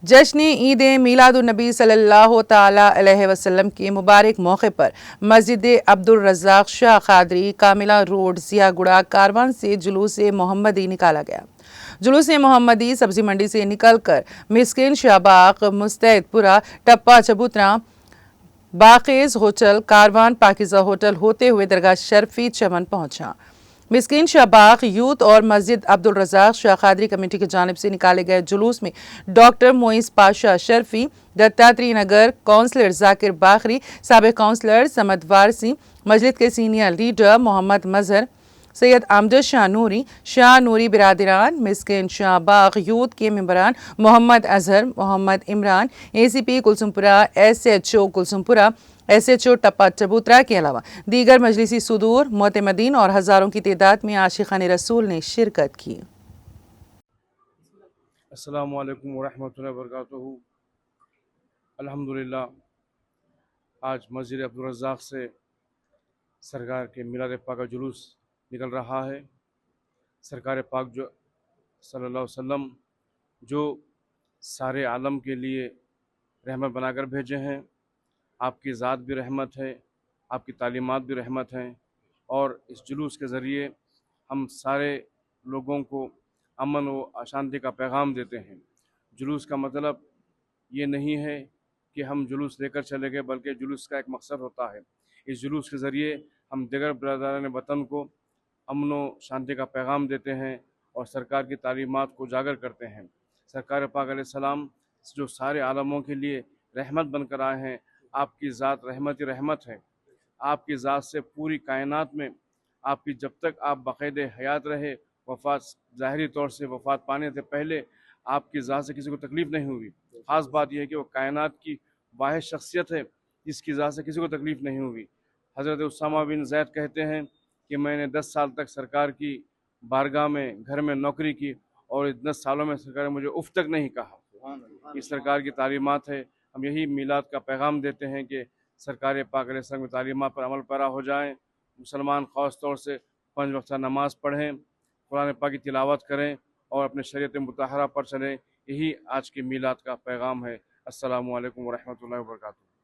जश्न ईद मीलादुन्नबी सल्लल्लाहु ताला अलैहि वसल्लम के मुबारक मौके पर मस्जिद अब्दुल रज़्ज़ाक़ शाह क़ादरी कामिला रोड सियागुड़ा कारवान से जुलूस मोहम्मदी निकाला गया। जुलूस मोहम्मदी सब्जी मंडी से निकलकर मिस्किन शाहबाग मुस्तैदपुरा टप्पा चबूतरा बाक़ेज़ होटल कारवान पाकिज़ा होटल होते हुए दरगाह शर्फी चमन पहुंचा। मिस्किन शाहबाग यूथ और मस्जिद अब्दुल रज़्ज़ाक़ शाह क़ादरी कमेटी की जानिब से निकाले गए जुलूस में डॉक्टर मोइस पाशा शर्फी, दत्तात्रेय नगर काउंसलर जाकिर बाखरी, साबिक़ काउंसलर समद वारसी, मस्जिद के सीनियर लीडर मोहम्मद मजहर, सैयद आमजद शाह नूरी बिरादरान, मिस्किन शाहबाग यूथ के मेंबरान Mohammad Azhar, Mohammad Imran, ACP Kulsumpura, SHO Kulsumpura, SHO टप्पा चबूतरा के अलावा दीगर मजलिसी सुदूर मोतमदीन और हज़ारों की तादाद में आशिक़ान रसूल ने शिरकत की। अस्सलामु अलैकुम वरहमतुल्लाहि वबरकातुहू। अल्हम्दुलिल्लाह, आज मस्जिद अब्दुल रज़्ज़ाक़ से सरकार के मिलाद पाक का जुलूस निकल रहा है। सरकार पाक जो सल्लल्लाहु अलैहि वसल्लम जो सारे आलम के लिए रहमत बनाकर भेजे हैं, आपकी ज़ात भी रहमत है, आपकी तालीमात भी रहमत हैं, और इस जुलूस के ज़रिए हम सारे लोगों को अमन व शांति का पैगाम देते हैं। जुलूस का मतलब ये नहीं है कि हम जुलूस लेकर चले गए, बल्कि जुलूस का एक मकसद होता है। इस जुलूस के ज़रिए हम दिगर बिरादरान वतन को अमन व शांति का पैगाम देते हैं और सरकार की तालीमात को उजागर करते हैं। सरकार पाक अलैहिस्सलाम जो सारे आलमों के लिए रहमत बनकर आए हैं, आपकी ज़ात रहमत ही रहमत है। आपकी ज़ात से पूरी कायनात में आपकी जब तक आप बाक़ायदे हयात रहे, वफ़ात ज़ाहिरी तौर से वफ़ात पाने से पहले आपकी ज़ात से किसी को तकलीफ़ नहीं हुई। ख़ास बात यह है कि वो कायनात की वाहिद शख्सियत है जिसकी ज़ात से किसी को तकलीफ़ नहीं हुई। हज़रत उसामा बिन ज़ैद कहते हैं कि मैंने 10 साल तक सरकार की बारगाह में घर में नौकरी की और 10 सालों में सरकार ने मुझे उफ़ तक नहीं कहा। इस सरकार की तालीमात है। हम यही मीलाद का पैगाम देते हैं कि सरकार पाक अलैहिस्सलाम की तालीमात पर अमल पैरा हो जाएँ। मुसलमान ख़ास तौर से 5 वक़्त नमाज़ पढ़ें, कुरान पाक की तिलावत करें और अपने शरीयत मुतहरा पर चलें। यही आज के मीलाद का पैगाम है। अस्सलामु अलैकुम वरहमतुल्लाहि वबरकातुहू।